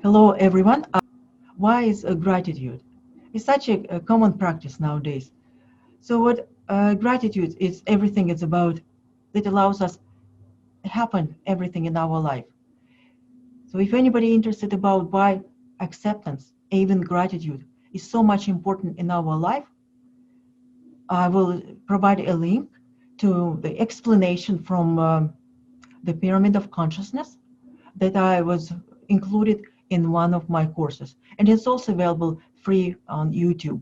Hello, everyone. Why is gratitude? It's such a common practice nowadays. So, what gratitude is everything it's about that allows us to happen everything in our life. So, if anybody interested about why acceptance, even gratitude, is so much important in our life, I will provide a link to the explanation from the pyramid of consciousness that I was included in one of my courses. And it's also available free on YouTube.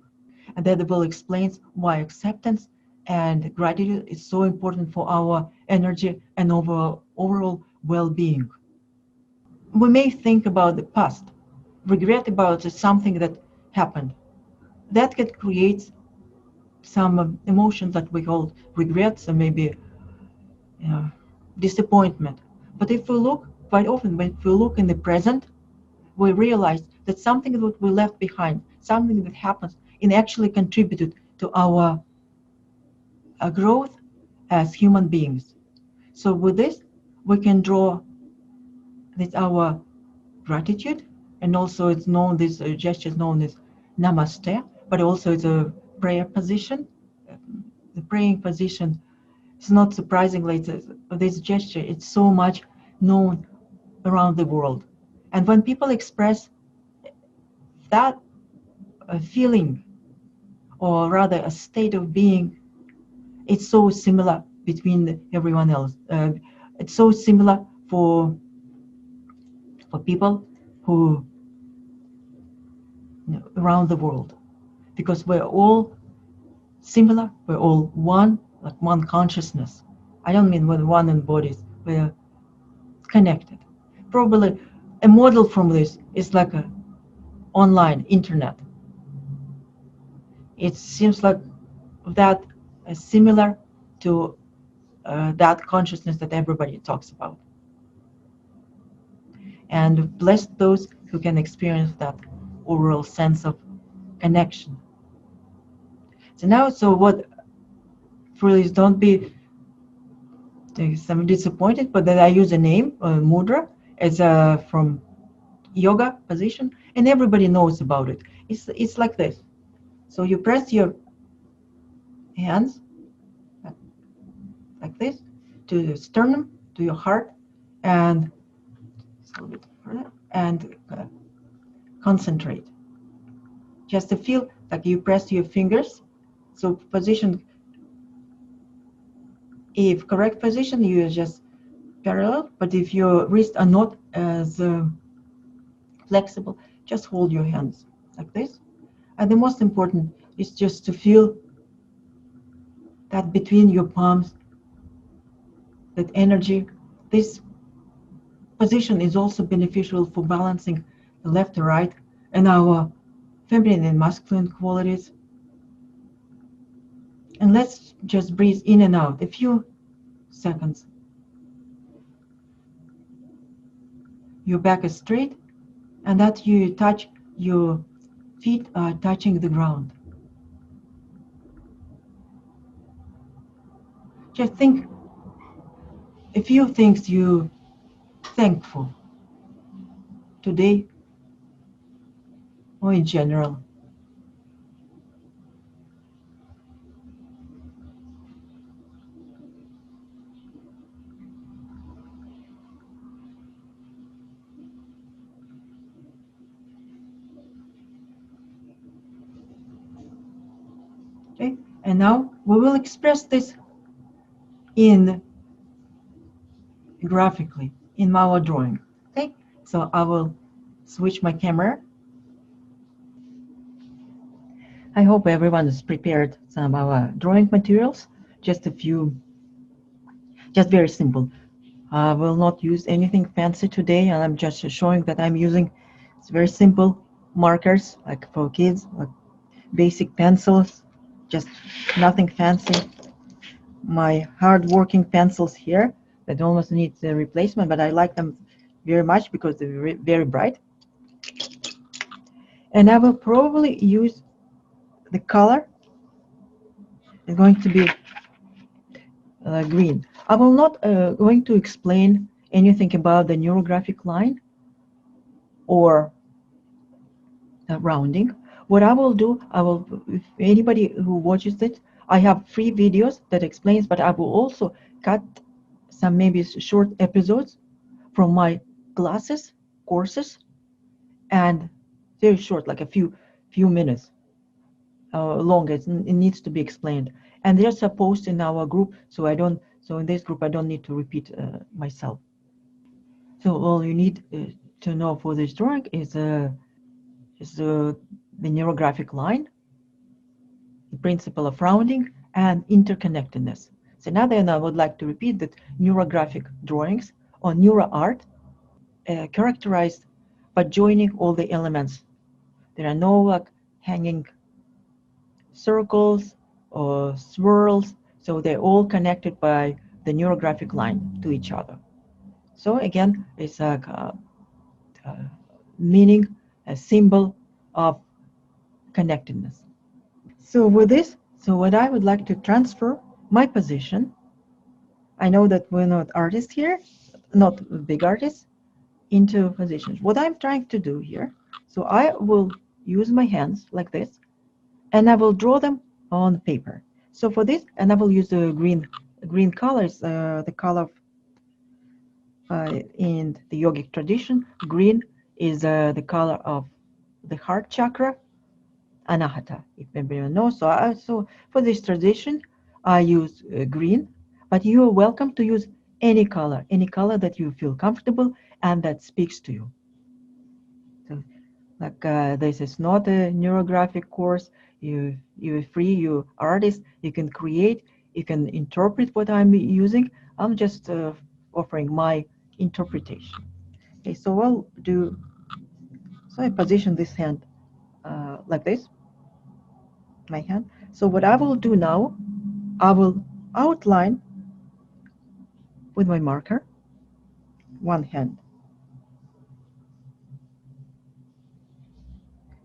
And that will explain why acceptance and gratitude is so important for our energy and overall well-being. We may think about the past, regret about something that happened. That can create some emotions that we call regrets and maybe disappointment. But if we look, quite often, when we look in the present, we realize that something that we left behind, something that happens, it actually contributed to our growth as human beings. So with this, we can draw this our gratitude, and also it's known, this gesture is known as namaste, but also it's a prayer position. The praying position is not surprisingly, this gesture, it's so much known around the world. And when people express that feeling, or rather a state of being, it's so similar between everyone else. It's so similar for people who around the world, because we're all similar. We're all one, like one consciousness. I don't mean we're one in bodies. We're connected. Probably a model from this is like a online internet. It seems like that is similar to that consciousness that everybody talks about. And bless those who can experience that overall sense of connection. So now, so what, please don't be some disappointed, but that I use a name, Mudra, as from yoga position, and everybody knows about it. It's like this. So you press your hands like this to the sternum, to your heart, and a little bit further, and concentrate. Just to feel like you press your fingers. So position, if correct position, you are just parallel, but if your wrists are not as flexible, just hold your hands like this. And the most important is just to feel that between your palms, that energy. This position is also beneficial for balancing the left and right and our feminine and masculine qualities. And let's just breathe in and out a few seconds. Your back is straight, and that you touch, your feet are touching the ground. Just think a few things you're thankful today or in general. Okay, and now we will express this in graphically in our drawing. Okay, so I will switch my camera. I hope everyone has prepared some of our drawing materials. Just a few, just very simple. I will not use anything fancy today, and I'm just showing that I'm using very simple markers, like for kids, like basic pencils, just nothing fancy. My hard-working pencils here that almost need a replacement, but I like them very much because they're very bright. And I will probably use the color is going to be green. I will not going to explain anything about the neurographic line or rounding. What I will do, if anybody who watches it, I have free videos that explains, but I will also cut some maybe short episodes from my classes, courses, and very short, like a few minutes long. It needs to be explained, and there's a post in our group, so in this group I don't need to repeat myself. So all you need to know for this drawing is the neurographic line, the principle of rounding, and interconnectedness. So now then I would like to repeat that neurographic drawings or neuro art characterized by joining all the elements. There are no like hanging circles or swirls, so they're all connected by the neurographic line to each other. So again, it's a meaning, a symbol of connectedness. So with this, so what I would like to transfer my position, I know that we're not artists here, not big artists, into positions. What I'm trying to do here, so I will use my hands like this, and I will draw them on paper. So for this, and I will use the green colors, the color in the yogic tradition. Green is the color of the heart chakra, anahata, if everyone knows. So for this tradition, I use green, but you are welcome to use any color that you feel comfortable and that speaks to you. So, like this is not a neurographic course. You're free. You artist. You can create. You can interpret what I'm using. I'm just offering my interpretation. Okay, so I'll do. So I position this hand like this, my hand. So what I will do now, I will outline with my marker one hand.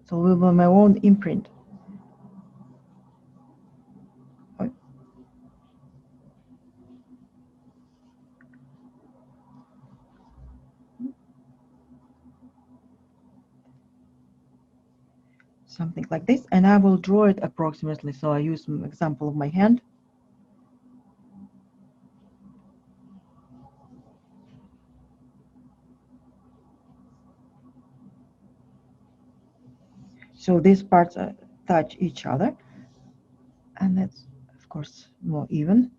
So with my own imprint. Something like this, and I will draw it approximately. So I use an example of my hand. So these parts touch each other, and that's of course more even,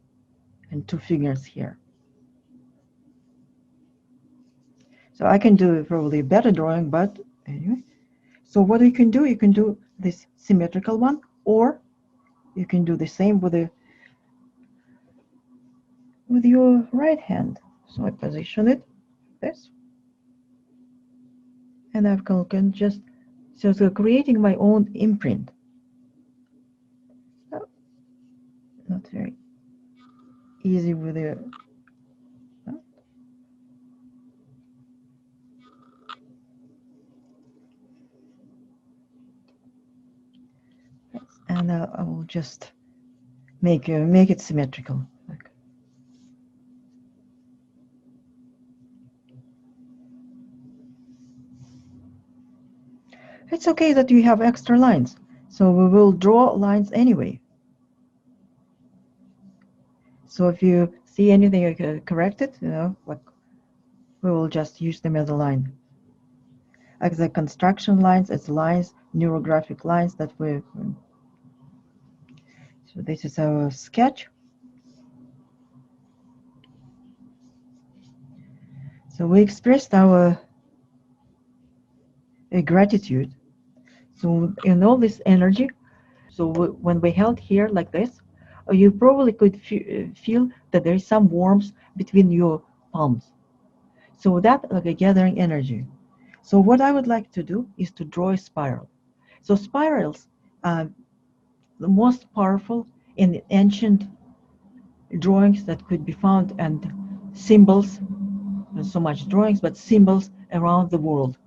and two fingers here. So I can do probably a better drawing, but anyway. So what you can do this symmetrical one, or you can do the same with your right hand. So I position it this, and I can just so creating my own imprint. Oh, not very easy with the. And I will just make it symmetrical. It's okay that you have extra lines, so we will draw lines anyway. So if you see anything, you can correct it, like we will just use them as a line. Like the construction lines, it's lines, neurographic lines that we. So this is our sketch. So we expressed our gratitude. So in all this energy, so when we held here like this, you probably could feel that there is some warmth between your palms. So that like a gathering energy. So what I would like to do is to draw a spiral. So spirals are the most powerful in ancient drawings that could be found, and symbols, not so much drawings, but symbols around the world.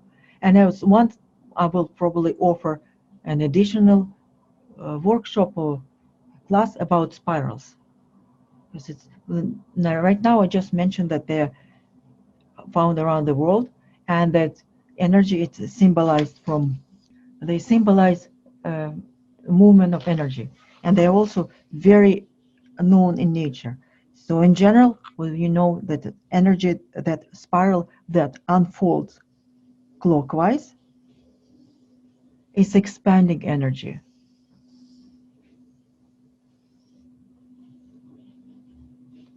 And as one, I will probably offer an additional workshop or class about spirals. Because it's right now I just mentioned that they're found around the world, and that energy. It's symbolized from, they symbolize uh, movement of energy, and they're also very known in nature. So in general, well, you know that the energy, that spiral that unfolds clockwise is expanding energy.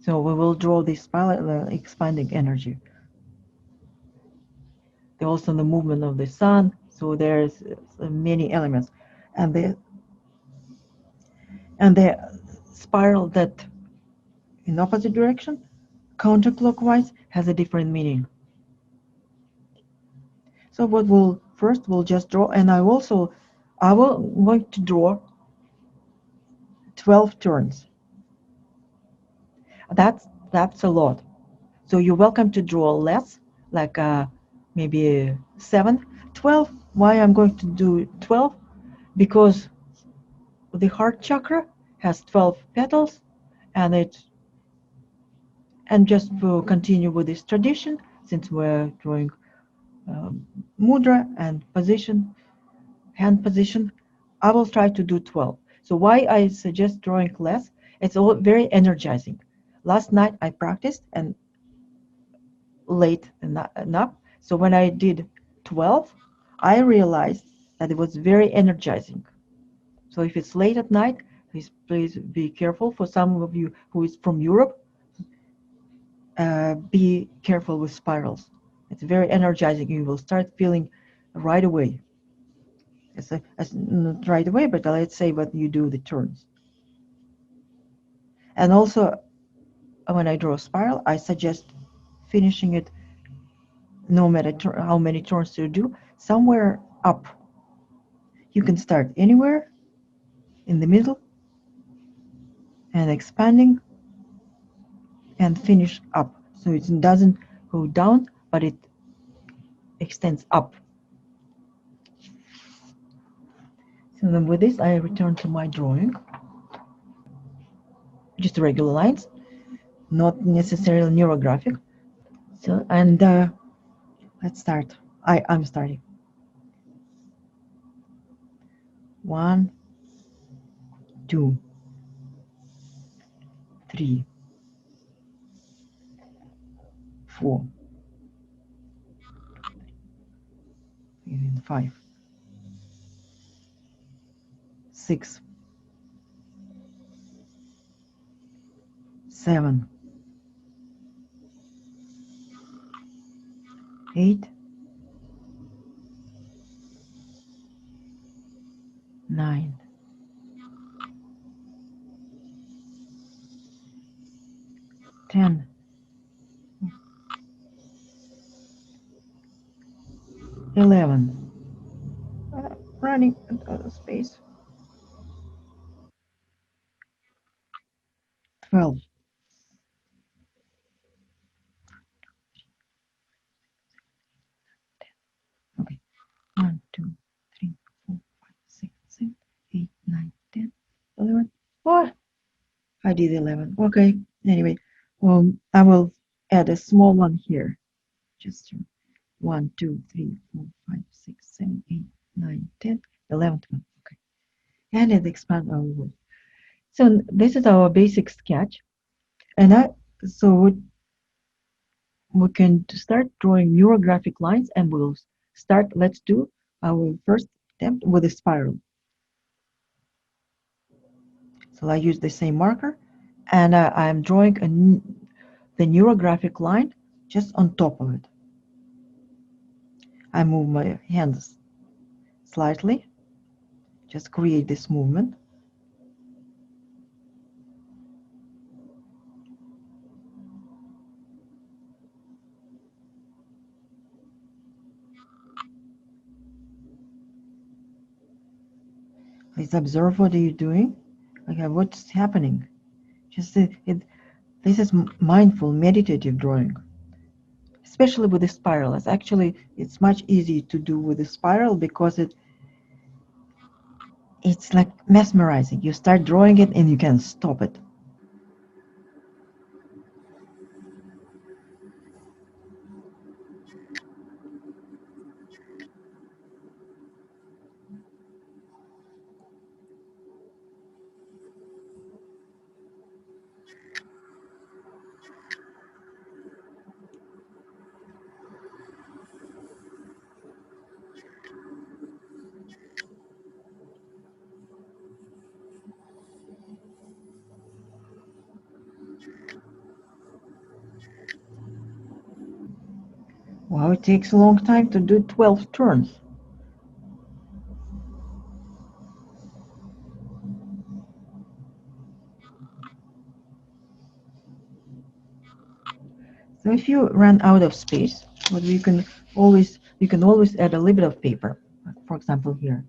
So we will draw this spiral, expanding energy. There's also the movement of the sun. So there's many elements, and the spiral that in opposite direction, counterclockwise, has a different meaning. So what we'll just draw, and I will going to draw 12 turns. That's a lot. So you're welcome to draw less, like maybe 7, 12. Why I'm going to do 12? Because the heart chakra has 12 petals, and just to continue with this tradition, since we're drawing mudra and position, hand position, I will try to do 12. So why I suggest drawing less? It's all very energizing. Last night I practiced and late enough. So when I did 12, I realized that it was very energizing. So if it's late at night, please be careful. For some of you who is from Europe, be careful with spirals. It's very energizing. You will start feeling right away. Not right away, but let's say when you do the turns. And also, when I draw a spiral, I suggest finishing it, no matter how many turns you do, somewhere up. You can start anywhere in the middle and expanding and finish up. So it doesn't go down, but it extends up. So then with this, I return to my drawing. Just regular lines, not necessarily neurographic. So, and let's start. I'm starting. 1, 2, 3, 4, even 5, 6, 7, 8, 9, 10, 11. Running out of space. 12. Okay. 1, 2, 3, 4, 5, 6, 7, 8, 9, 10, 11. Oh, I did 11. Okay. Anyway, I will add a small one here. Just 1, 2, 3, 4, 5, 6, 7, 8, 9, 10, 11, 12. Okay. And it expand our world. So this is our basic sketch. And so we can start drawing neurographic lines, and we'll start, let's do our first attempt with a spiral. So I use the same marker, and I'm drawing the neurographic line just on top of it. I move my hands slightly, just create this movement. Please observe what are you doing. Okay, what's happening? Just this is mindful, meditative drawing. Especially with the spiral. It's much easier to do with the spiral because it's like mesmerizing. You start drawing it and you can stop it. Wow, it takes a long time to do 12 turns. So if you run out of space, what you can always add a little bit of paper. For example, here.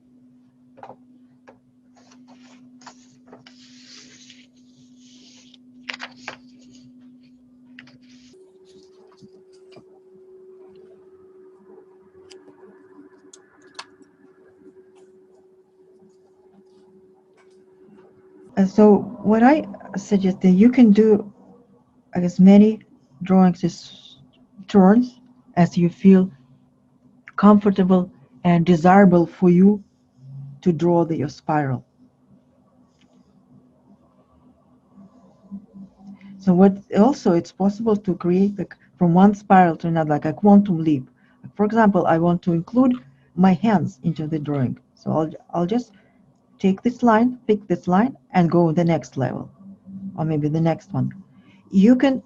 So what I suggest that you can do as many drawings as turns as you feel comfortable and desirable for you to draw your spiral. So what also it's possible to create like from one spiral to another, like a quantum leap. For example, I want to include my hands into the drawing. So I'll just take this line, pick this line, and go the next level, or maybe the next one. You can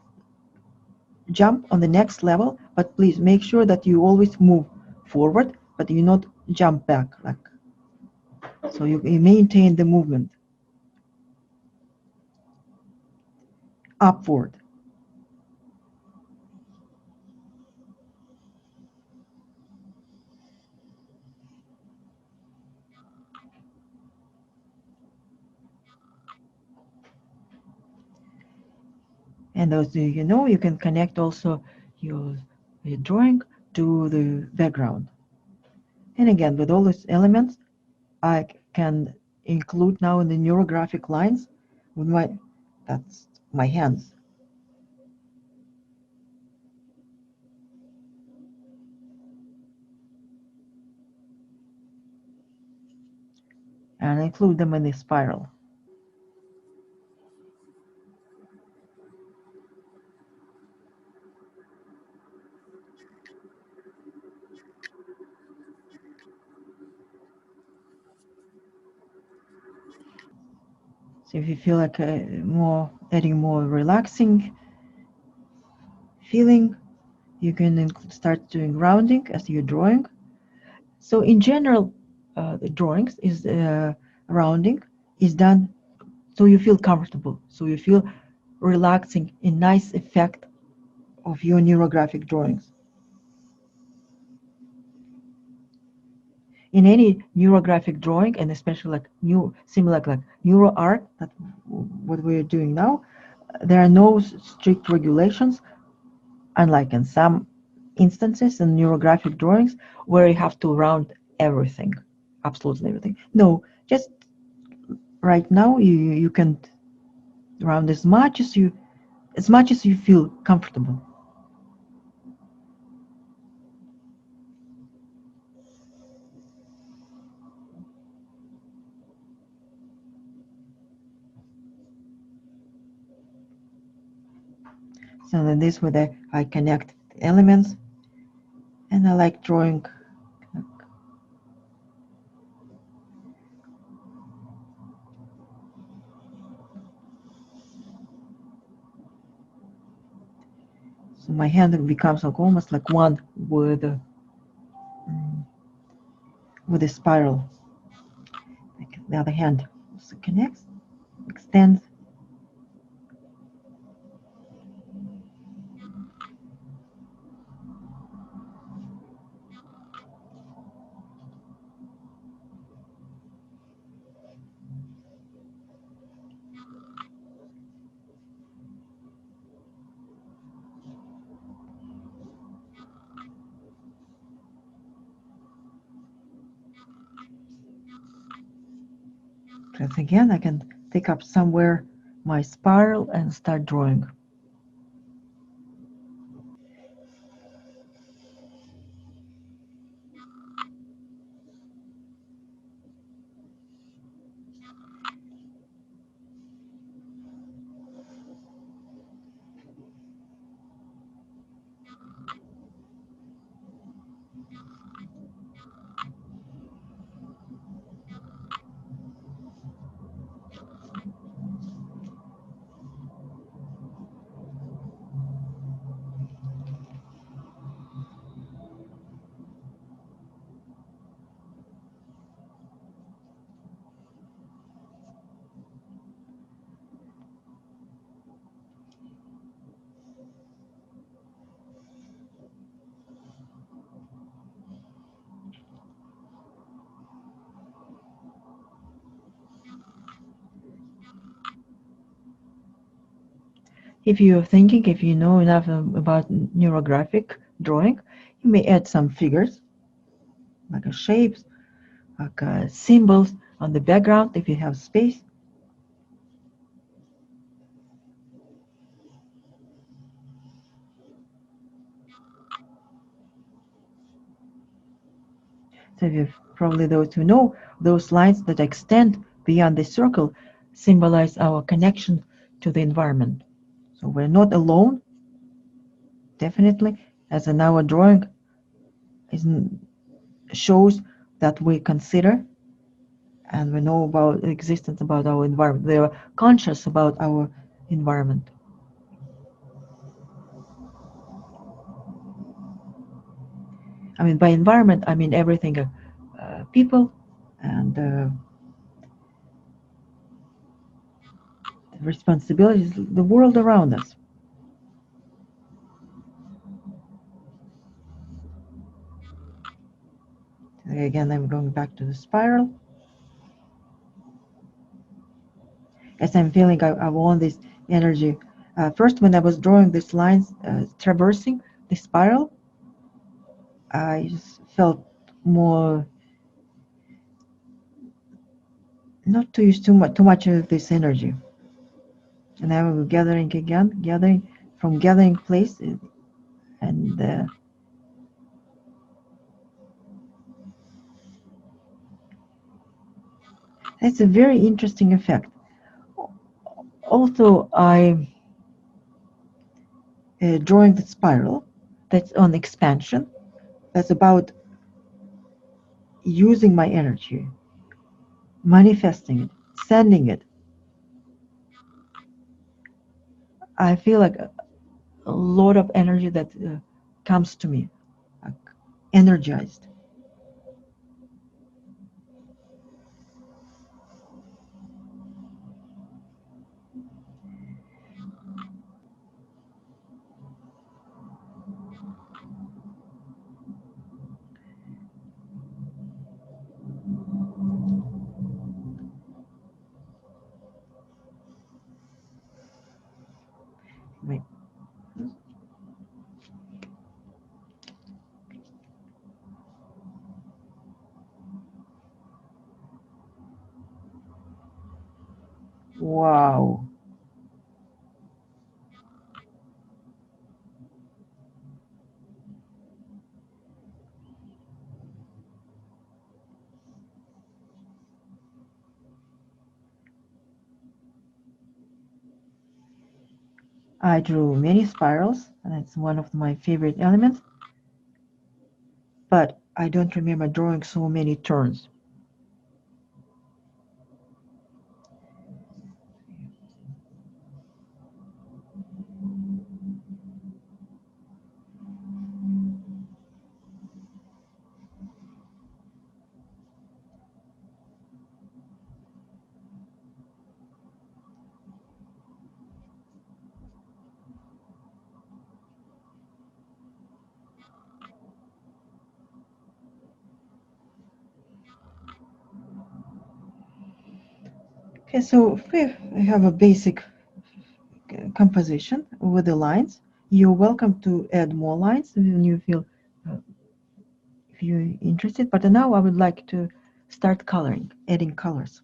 jump on the next level, but please make sure that you always move forward, but you not jump back, like so you maintain the movement upward. And also, you can connect also your drawing to the background. And again, with all these elements, I can include now in the neurographic lines with that's my hands. And include them in the spiral. So if you feel like adding more relaxing feeling, you can start doing rounding as you're drawing. So in general, the drawings is rounding is done so you feel comfortable, so you feel relaxing, a nice effect of your neurographic drawings. In any neurographic drawing, and especially like similar like neuro art, that what we're doing now, there are no strict regulations, unlike in some instances in neurographic drawings where you have to round everything, absolutely everything. No, just right now you can round as much as you feel comfortable. So then this way I connect elements, and I like drawing. So my hand becomes like almost like one with the spiral. Like the other hand also connects, extends. Because again, I can pick up somewhere my spiral and start drawing. If you're thinking, if you know enough about neurographic drawing, you may add some figures, like shapes, like symbols on the background if you have space. So you probably those who know those lines that extend beyond the circle symbolize our connection to the environment. So we're not alone, definitely, as in our drawing is, shows that we consider and we know about existence about our environment. They are conscious about our environment. I mean, by environment, I mean everything, people and responsibilities, the world around us. Again, I'm going back to the spiral. As I'm feeling, I want this energy. First, when I was drawing these lines, traversing the spiral, I just felt more not to use too much of this energy. And I was gathering again, gathering from gathering place, and that's a very interesting effect. Also, I drawing the spiral that's on expansion. That's about using my energy, manifesting it, sending it. I feel like a lot of energy that comes to me, like energized. Wait. Wow. I drew many spirals, and it's one of my favorite elements, but I don't remember drawing so many turns. Okay, so if we have a basic composition with the lines, you're welcome to add more lines when you feel uh, if you're interested. But now I would like to start coloring, adding colors.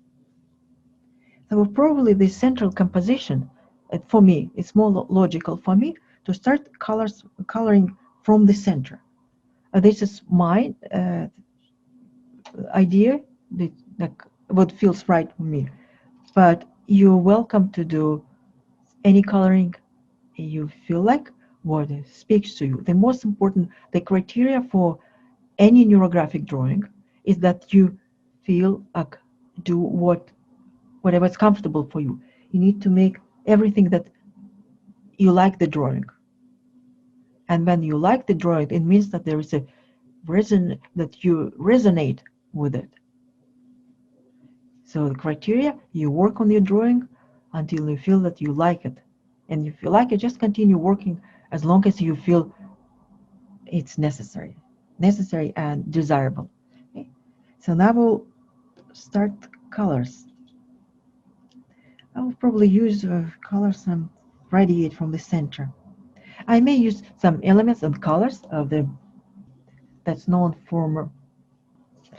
So probably the central composition, for me, it's more logical for me to start coloring from the center. This is my idea, that, like, what feels right for me. But you're welcome to do any coloring you feel like, what speaks to you. The most important, the criteria for any neurographic drawing is that you feel like do whatever is comfortable for you. You need to make everything that you like the drawing. And when you like the drawing, it means that there is a reason that you resonate with it. So the criteria, you work on your drawing until you feel that you like it. And if you like it, just continue working as long as you feel it's necessary and desirable. Okay? So now we'll start colors. I will probably use colors radiate from the center. I may use some elements and colors of the that's known for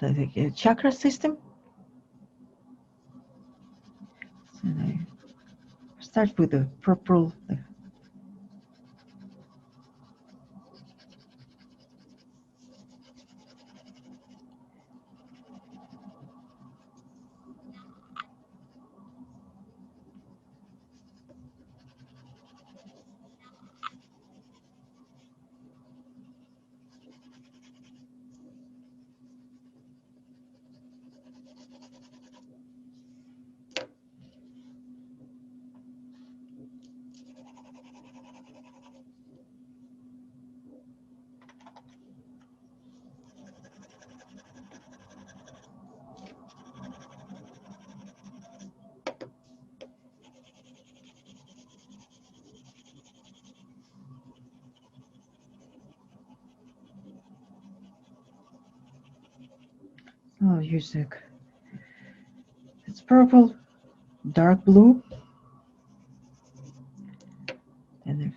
the chakra system. And I start with the purple. I'll use it's purple, dark blue, and then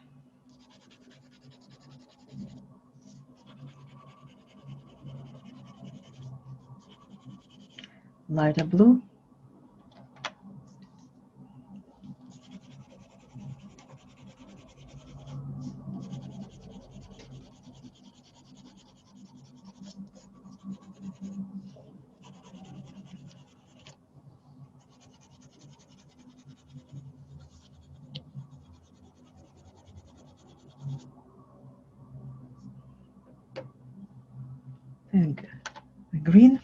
lighter blue, and the green.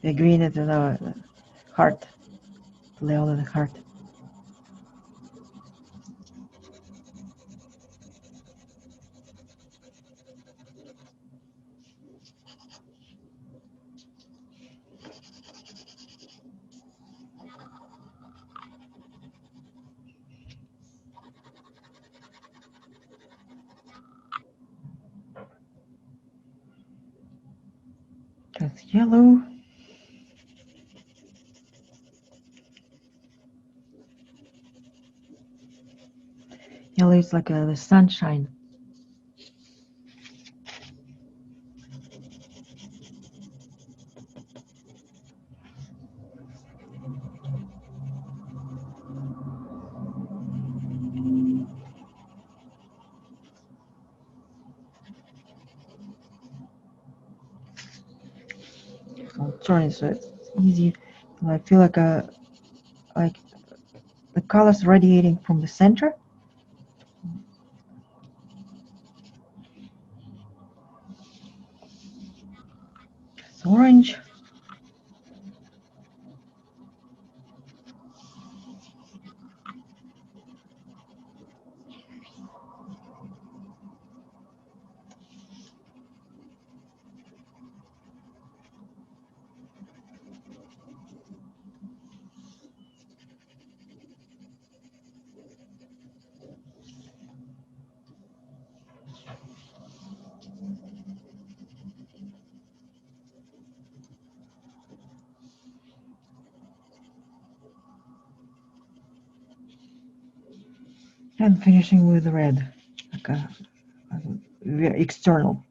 The green is the heart, the level of the heart. That's yellow. Yellow is like the sunshine. I'll turn it so it's easy. And I feel like the colors radiating from the center. It's orange. And finishing with red, like external.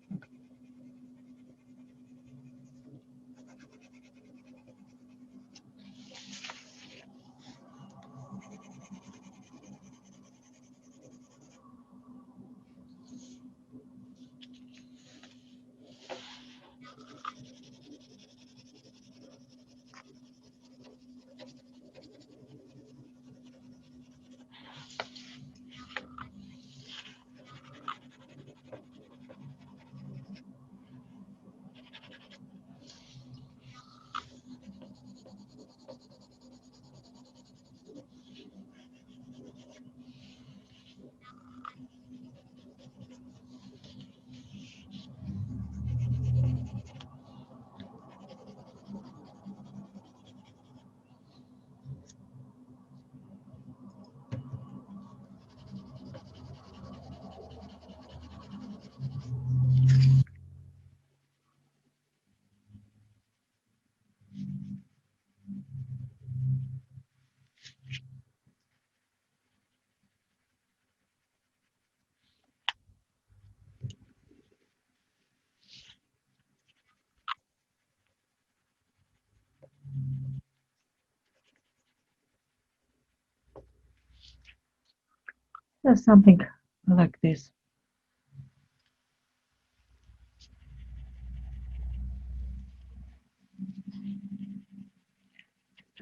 Something like this.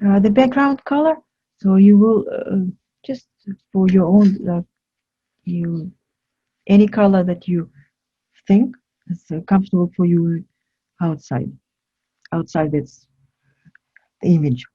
The background color, so you will just for your own, you any color that you think is comfortable for you outside. Outside its image.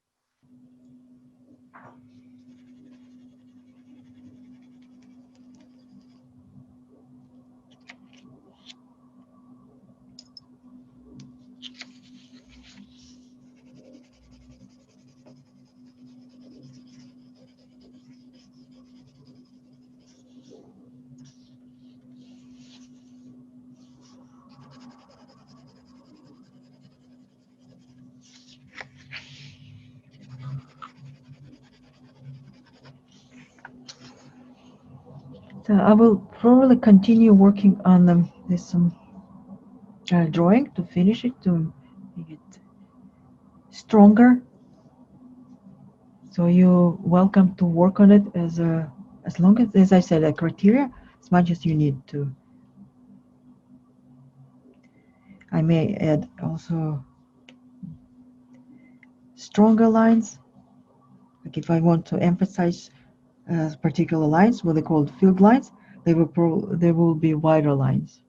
So I will probably continue working on this drawing to finish it, to make it stronger. So you're welcome to work on it as long as I said, a criteria, as much as you need to. I may add also stronger lines. Like if I want to emphasize particular lines, what they call field lines, there will be wider lines,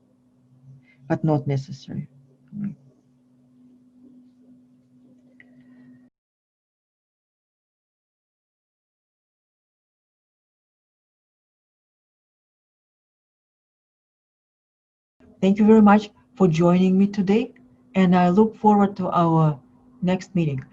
but not necessary. Thank you very much for joining me today, and I look forward to our next meeting.